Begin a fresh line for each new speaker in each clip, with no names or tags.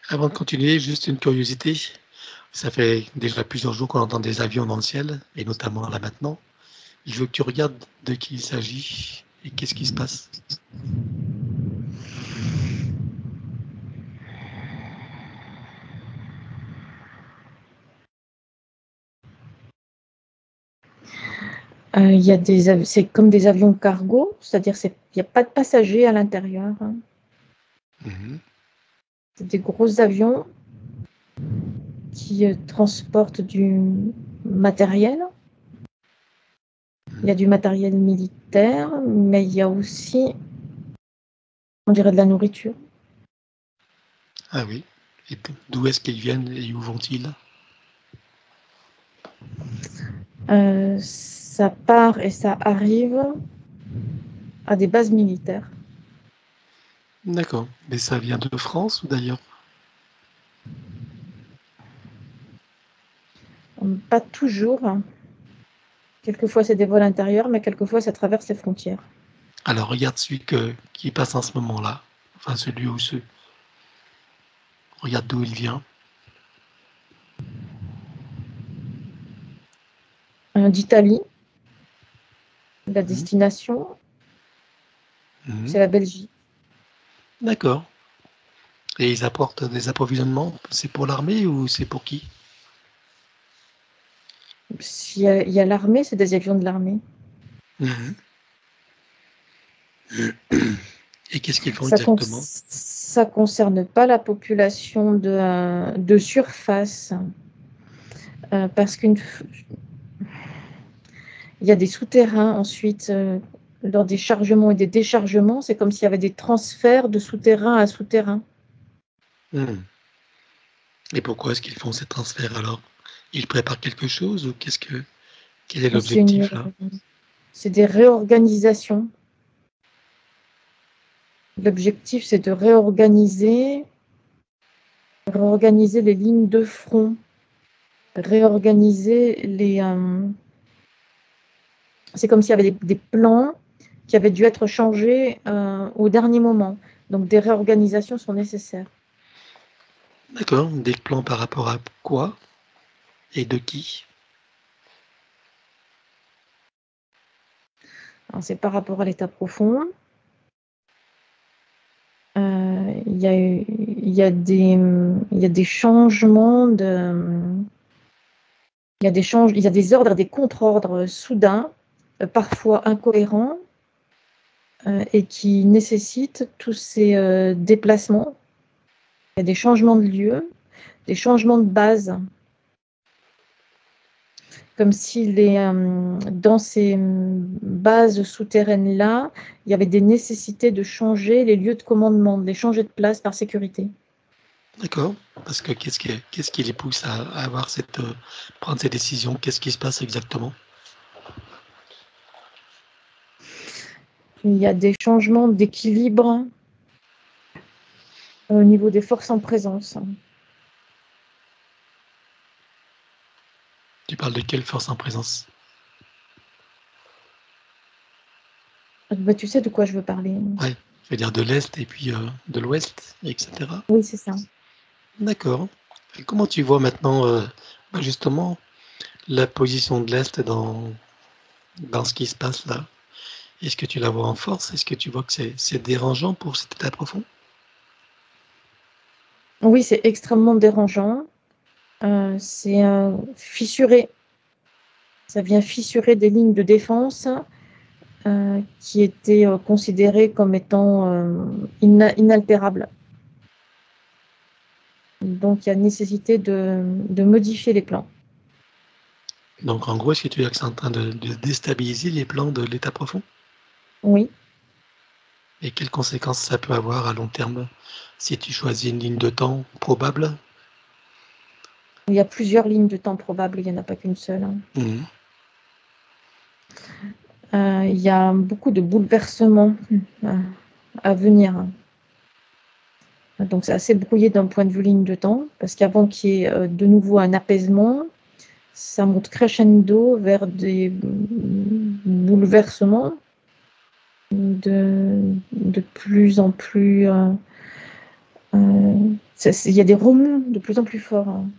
Avant de continuer, juste une curiosité. Ça fait déjà plusieurs jours qu'on entend des avions dans le ciel, et notamment là maintenant. Je veux que tu regardes de qui il s'agit et qu'est-ce qui se passe.
C'est comme des avions cargo, c'est-à-dire il n'y a pas de passagers à l'intérieur, hein.
Mhm.
C'est des gros avions qui transportent du matériel. Il y a du matériel militaire, mais il y a aussi, on dirait, de la nourriture.
Ah oui. Et d'où est-ce qu'ils viennent et où vont-ils?
Ça part et ça arrive à des bases militaires.
D'accord. Mais ça vient de France ou d'ailleurs?
Pas toujours, hein. Quelquefois, c'est des vols intérieurs, mais quelquefois, ça traverse les frontières.
Alors regarde qui passe en ce moment-là. Enfin celui ou ceux. Regarde d'où il vient.
D'Italie, la
Mhm.
destination,
Mhm.
c'est la Belgique.
D'accord. Et ils apportent des approvisionnements. C'est pour l'armée ou c'est pour qui?
Il y a l'armée, c'est des avions de l'armée.
Mhm. Et qu'est-ce qu'ils font
Ça
exactement?
ça concerne pas la population de surface, parce qu'il y a des souterrains ensuite, lors des chargements et des déchargements, c'est comme s'il y avait des transferts de souterrain à souterrain.
Mhm. Et pourquoi est-ce qu'ils font ces transferts alors? Ils préparent quelque chose ou quel est
C'est une,
l'objectif là?
c'est des réorganisations. L'objectif, c'est de réorganiser les lignes de front, réorganiser c'est comme s'il y avait des plans qui avaient dû être changés au dernier moment. Donc, des réorganisations sont nécessaires.
D'accord, des plans par rapport à quoi et de qui?
Alors, c'est par rapport à l'état profond. Il y a des changements il y a des ordres, des contre-ordres soudains, parfois incohérents, et qui nécessitent tous ces déplacements. Il y a des changements de lieu, des changements de base, comme si dans ces bases souterraines-là, il y avait des nécessités de changer les lieux de commandement, de les changer de place par sécurité.
D'accord, parce que qu'est-ce qui les pousse à avoir prendre ces décisions? Qu'est-ce qui se passe exactement?
Il y a des changements d'équilibre au niveau des forces en présence.
Tu parles de quelle force en présence?
Bah, tu sais de quoi je veux parler.
Ouais, je veux dire de l'Est et puis de l'Ouest, etc.
Oui, c'est ça.
D'accord. Et comment tu vois maintenant justement la position de l'Est dans ce qui se passe là? Est-ce que tu la vois en force? Est-ce que tu vois que c'est dérangeant pour cet état profond?
Oui, c'est extrêmement dérangeant. C'est fissuré. Ça vient fissurer des lignes de défense qui étaient considérées comme étant inaltérables. Donc, il y a nécessité de modifier les plans.
Donc en gros, est-ce que tu veux dire que c'est en train de déstabiliser les plans de l'état profond?
Oui,
Et quelles conséquences ça peut avoir à long terme si tu choisis une ligne de temps probable?
il y a plusieurs lignes de temps probables, il n'y en a pas qu'une seule, hein.
Mhm.
Il y a beaucoup de bouleversements à venir. Donc, c'est assez brouillé d'un point de vue ligne de temps, parce qu'avant qu'il y ait de nouveau un apaisement, ça monte crescendo vers des bouleversements de plus en plus Il y a des remous de plus en plus forts, hein,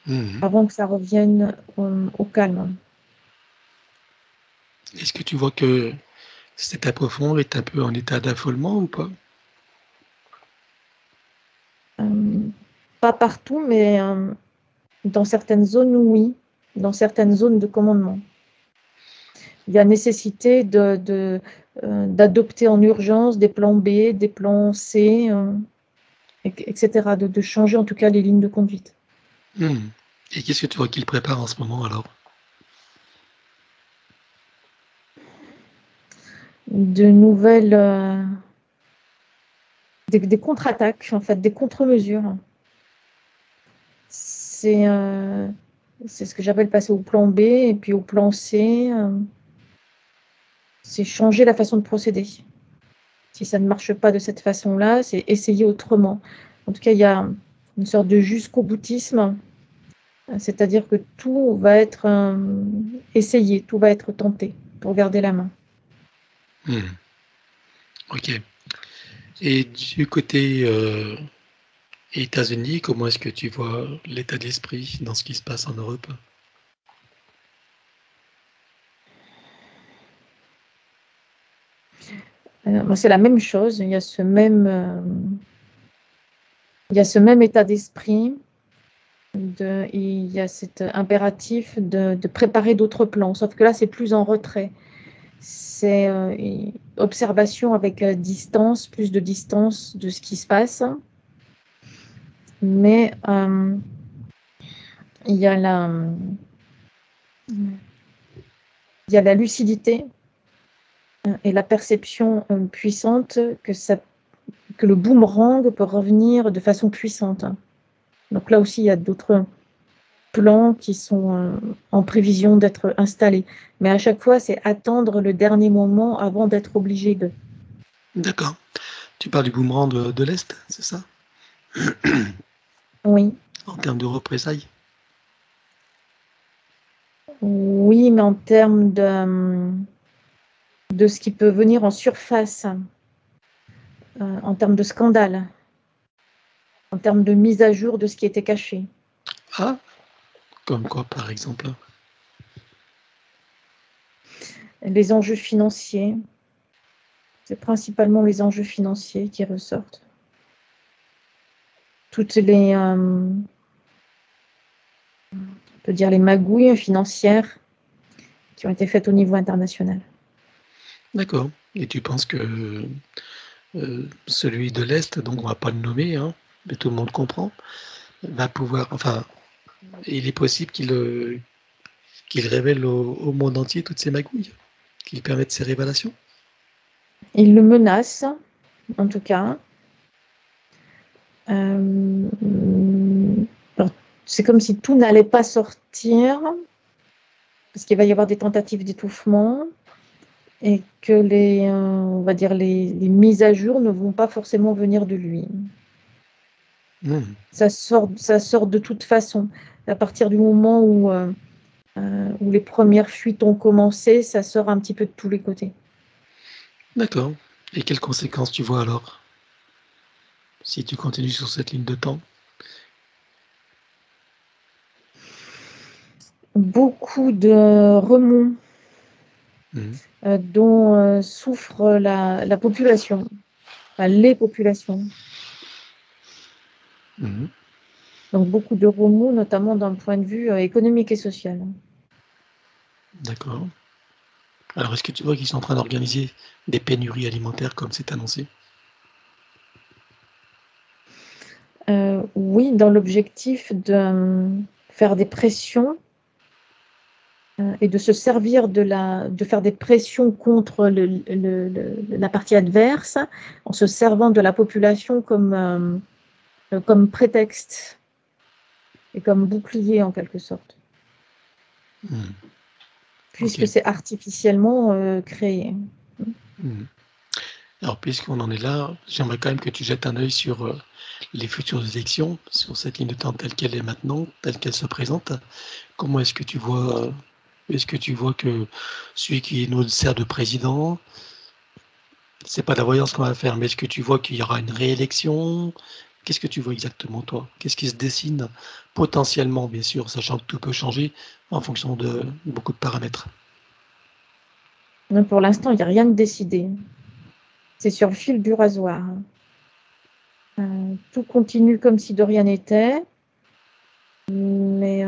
Mhm.
avant que ça revienne au calme.
Est-ce que tu vois que cet état profond est un peu en état d'affolement ou pas?
Pas partout, mais dans certaines zones, oui. Dans certaines zones de commandement. Il y a nécessité d'adopter en urgence des plans B, des plans C, etc. De changer en tout cas les lignes de conduite.
Mhm. Et qu'est-ce que tu vois qu'il prépare en ce moment alors?
De nouvelles, des contre-attaques, en fait, des contre-mesures. C'est ce que j'appelle passer au plan B et puis au plan C. C'est changer la façon de procéder. Si ça ne marche pas de cette façon-là, c'est essayer autrement. En tout cas, il y a une sorte de jusqu'au boutisme, c'est-à-dire que tout va être essayé, tout va être tenté pour garder la main.
Mhm. Ok. Et du côté États-Unis, comment est-ce que tu vois l'état d'esprit dans ce qui se passe en Europe?
C'est la même chose, il y a ce même état d'esprit, il y a cet impératif de préparer d'autres plans, sauf que là, c'est plus en retrait. C'est observation avec distance, plus de distance de ce qui se passe. Mais il y a la lucidité et la perception puissante que le boomerang peut revenir de façon puissante. Donc là aussi, il y a d'autres plans qui sont en prévision d'être installés. Mais à chaque fois, c'est attendre le dernier moment avant d'être obligé de.
D'accord. Tu parles du boomerang de l'Est, c'est ça?
Oui,
En termes de représailles?
oui, mais en termes de ce qui peut venir en surface, en termes de scandale, en termes de mise à jour de ce qui était caché.
Ah, comme quoi par exemple?
Les enjeux financiers, c'est principalement les enjeux financiers qui ressortent. Toutes les, on peut dire les magouilles financières qui ont été faites au niveau international.
D'accord. Et tu penses que celui de l'Est, donc on va pas le nommer, hein, mais tout le monde comprend, va pouvoir, enfin, il est possible qu'il révèle au monde entier toutes ces magouilles, qu'il permette ces révélations?
Ils le menacent, en tout cas. Euh, alors, c'est comme si tout n'allait pas sortir, parce qu'il va y avoir des tentatives d'étouffement, et que on va dire les mises à jour ne vont pas forcément venir de lui.
Hmm.
Ça sort de toute façon. À partir du moment où les premières fuites ont commencé, ça sort un petit peu de tous les côtés.
D'accord. Et quelles conséquences tu vois alors, si tu continues sur cette ligne de temps?
Beaucoup de remous
Hmm.
dont souffre la population, enfin, les populations.
Mhm.
Donc beaucoup de remous, notamment d'un point de vue économique et social.
D'accord. Alors, est-ce que tu vois qu'ils sont en train d'organiser des pénuries alimentaires comme c'est annoncé?
Oui, dans l'objectif de faire des pressions et de se servir de faire des pressions contre la partie adverse en se servant de la population comme prétexte et comme bouclier en quelque sorte,
Hmm. Ok.
puisque c'est artificiellement créé.
Hmm. Alors, puisqu'on en est là, j'aimerais quand même que tu jettes un œil sur les futures élections, sur cette ligne de temps telle qu'elle est maintenant, telle qu'elle se présente. Comment est-ce que tu vois que celui qui nous sert de président, c'est pas de la voyance qu'on va faire, mais est-ce que tu vois qu'il y aura une réélection? Qu'est-ce que tu vois exactement, toi? Qu'est-ce qui se dessine potentiellement, bien sûr, sachant que tout peut changer en fonction de beaucoup de paramètres?
Mais pour l'instant, il n'y a rien de décidé. C'est sur le fil du rasoir. Tout continue comme si de rien n'était, mais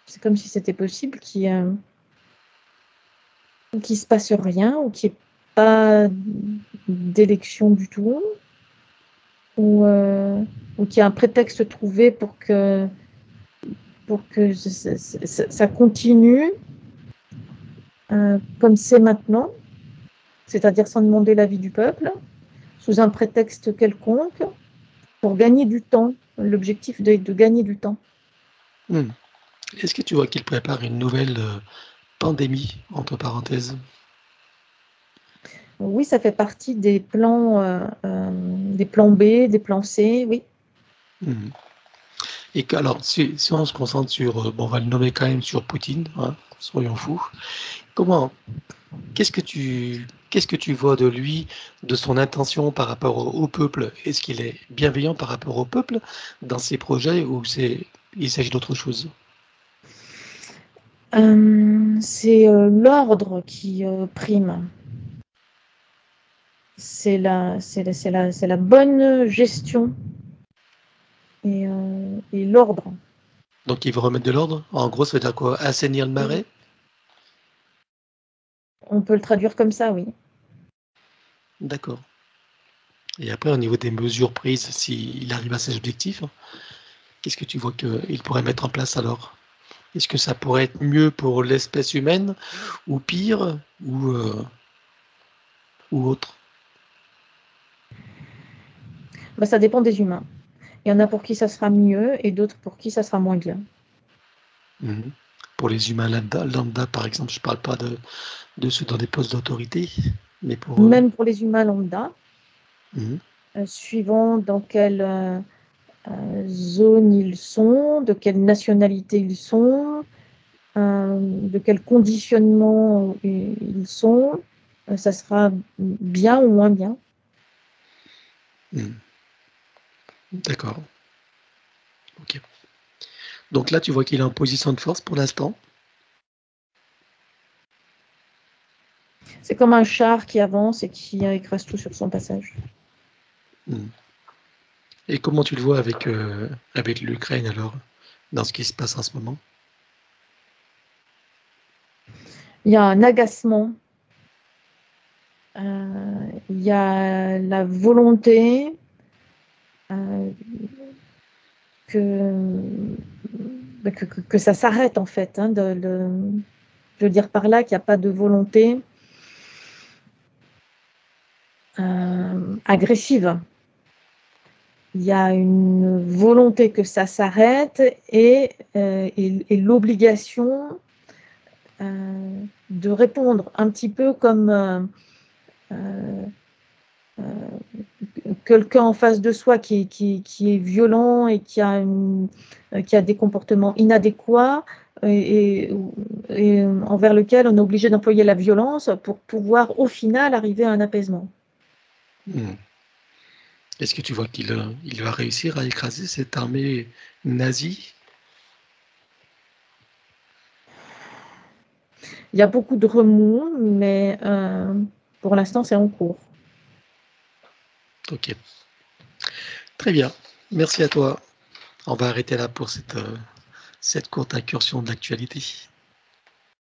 c'est comme si c'était possible qu'il se passe rien ou qu'il n'y ait pas d'élection du tout, ou qu'il y ait un prétexte trouvé pour que ça continue comme c'est maintenant, c'est-à-dire sans demander l'avis du peuple, sous un prétexte quelconque, pour gagner du temps. L'objectif de gagner du temps.
Mmh. Est-ce que tu vois qu'il prépare une nouvelle, pandémie, entre parenthèses?
Oui, ça fait partie des plans B, des plans C, oui.
Mmh. Et que alors si on se concentre sur, bon, on va le nommer quand même sur Poutine, hein, soyons fous. Comment qu'est-ce que tu vois de lui, de son intention par rapport au peuple? Est-ce qu'il est bienveillant par rapport au peuple dans ses projets ou il s'agit d'autre chose?
C'est l'ordre qui prime. C'est la bonne gestion et l'ordre.
Donc il veut remettre de l'ordre? En gros, ça veut dire quoi? Assainir le
Oui,
marais?
on peut le traduire comme ça, oui.
D'accord. Et après au niveau des mesures prises, s'il arrive à ses objectifs, qu'est-ce que tu vois qu'il pourrait mettre en place alors? Est-ce que ça pourrait être mieux pour l'espèce humaine ou pire ou autre?
Bah, ça dépend des humains. Il y en a pour qui ça sera mieux et d'autres pour qui ça sera moins bien.
Mmh. Pour les humains lambda, par exemple, je parle pas de ceux dans des postes d'autorité, mais pour,
Même pour les humains lambda,
mmh
suivant dans quelle zone ils sont, de quelle nationalité ils sont, de quel conditionnement ils sont, ça sera bien ou moins bien.
mh. D'accord, OK. Donc là, tu vois qu'il est en position de force pour l'instant?
C'est comme un char qui avance et qui écrase tout sur son passage.
Mmh. Et comment tu le vois avec l'Ukraine alors, dans ce qui se passe en ce moment?
Il y a un agacement, il y a la volonté euh, que ça s'arrête en fait. Je veux dire par là qu'il n'y a pas de volonté agressive. Il y a une volonté que ça s'arrête et l'obligation de répondre un petit peu comme euh, quelqu'un en face de soi qui est violent et qui a des comportements inadéquats et envers lequel on est obligé d'employer la violence pour pouvoir au final arriver à un apaisement.
Mmh. Est-ce que tu vois il va réussir à écraser cette armée nazie?
Il y a beaucoup de remous, mais pour l'instant, c'est en cours.
OK, très bien. Merci à toi. On va arrêter là pour cette courte incursion de l'actualité.